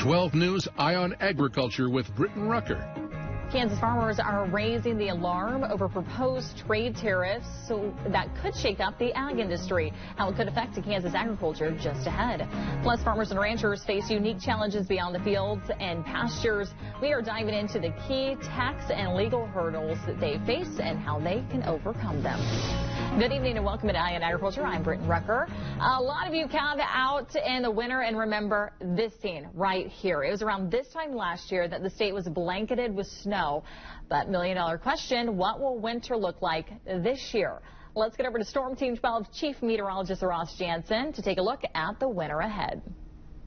12 News Eye on Agriculture with Britton Rucker. Kansas farmers are raising the alarm over proposed trade tariffs that could shake up the ag industry. How it could affect Kansas agriculture just ahead. Plus, farmers and ranchers face unique challenges beyond the fields and pastures. We are diving into the key tax and legal hurdles that they face and how they can overcome them. Good evening and welcome to Eye on Agriculture. I'm Britton Rucker. A lot of you camped out in the winter and remember this scene right here. It was around this time last year that the state was blanketed with snow. But million-dollar question, what will winter look like this year? Let's get over to Storm Team 12 Chief Meteorologist Ross Jansen to take a look at the winter ahead.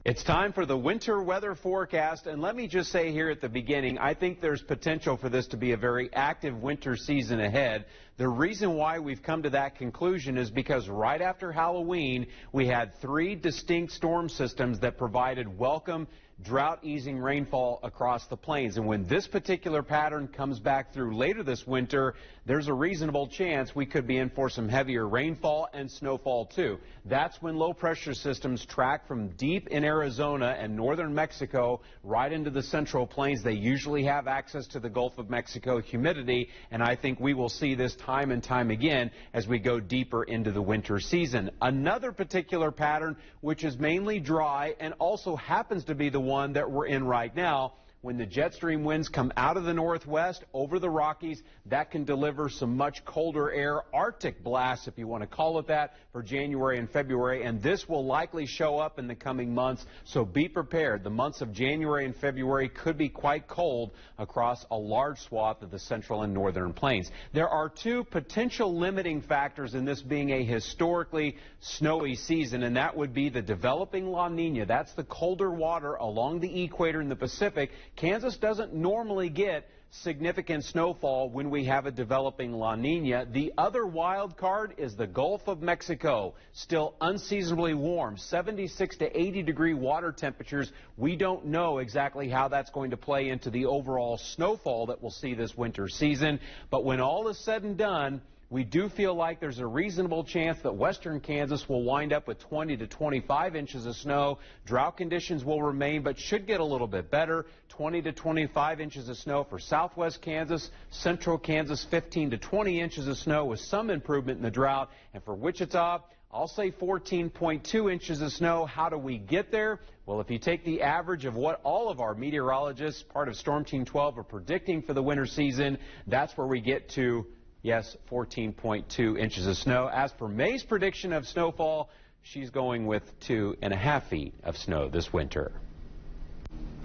It's time for the winter weather forecast, and let me just say here at the beginning, I think there's potential for this to be a very active winter season ahead. The reason why we've come to that conclusion is because right after Halloween, we had 3 distinct storm systems that provided welcome drought-easing rainfall across the plains. And when this particular pattern comes back through later this winter, there's a reasonable chance we could be in for some heavier rainfall and snowfall too. That's when low-pressure systems track from deep in Arizona and northern Mexico right into the central plains. They usually have access to the Gulf of Mexico humidity, and I think we will see this time and time again as we go deeper into the winter season. Another particular pattern, which is mainly dry and also happens to be the one that we're in right now, when the jet stream winds come out of the northwest over the Rockies, that can deliver some much colder air, Arctic blasts, if you want to call it that, for January and February, and this will likely show up in the coming months, so be prepared. The months of January and February could be quite cold across a large swath of the central and northern plains. There are 2 potential limiting factors in this being a historically snowy season, and that would be the developing La Nina. That's the colder water along the equator in the Pacific. Kansas doesn't normally get significant snowfall when we have a developing La Nina. The other wild card is the Gulf of Mexico, still unseasonably warm, 76 to 80 degree water temperatures. We don't know exactly how that's going to play into the overall snowfall that we'll see this winter season, but when all is said and done, we do feel like there's a reasonable chance that western Kansas will wind up with 20 to 25 inches of snow. Drought conditions will remain, but should get a little bit better. 20 to 25 inches of snow for southwest Kansas, central Kansas, 15 to 20 inches of snow with some improvement in the drought. And for Wichita, I'll say 14.2 inches of snow. How do we get there? Well, if you take the average of what all of our meteorologists, part of Storm Team 12, are predicting for the winter season, that's where we get to, yes, 14.2 inches of snow. As for May's prediction of snowfall, she's going with 2.5 feet of snow this winter.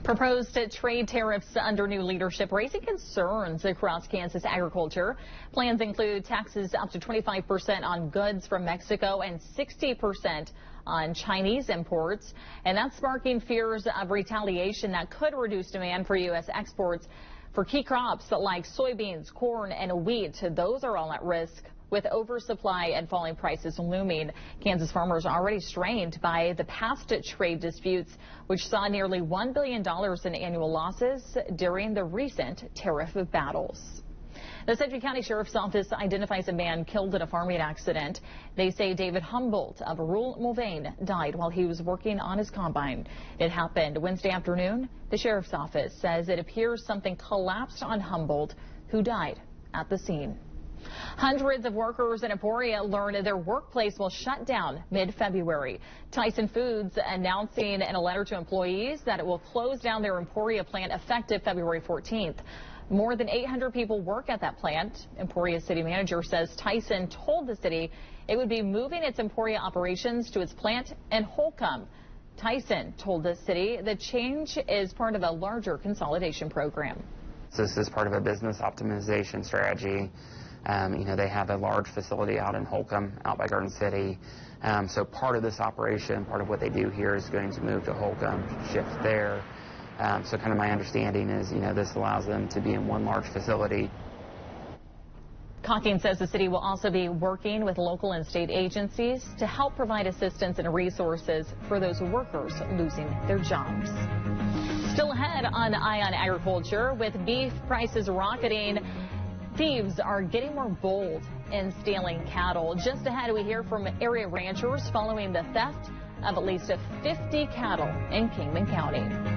Proposed trade tariffs under new leadership raising concerns across Kansas agriculture. Plans include taxes up to 25% on goods from Mexico and 60% on Chinese imports. And that's sparking fears of retaliation that could reduce demand for U.S. exports for key crops like soybeans, corn, and wheat. Those are all at risk with oversupply and falling prices looming. Kansas farmers are already strained by the past trade disputes, which saw nearly $1 billion in annual losses during the recent tariff battles. The Sedgwick County Sheriff's Office identifies a man killed in a farming accident. They say David Humboldt of rural Mulvane died while he was working on his combine. It happened Wednesday afternoon. The Sheriff's Office says it appears something collapsed on Humboldt, who died at the scene. Hundreds of workers in Emporia learned their workplace will shut down mid-February. Tyson Foods announcing in a letter to employees that it will close down their Emporia plant effective February 14th. More than 800 people work at that plant. Emporia city manager says Tyson told the city it would be moving its Emporia operations to its plant in Holcomb. Tyson told the city the change is part of a larger consolidation program. This is part of a business optimization strategy. They have a large facility out in Holcomb, out by Garden City. So part of this operation, part of what they do here is going to move to Holcomb, shift there. So kind of my understanding is, this allows them to be in one large facility. Cocking says the city will also be working with local and state agencies to help provide assistance and resources for those workers losing their jobs. Still ahead on Eye on Agriculture, with beef prices rocketing, thieves are getting more bold in stealing cattle. Just ahead, we hear from area ranchers following the theft of at least 50 cattle in Kingman County.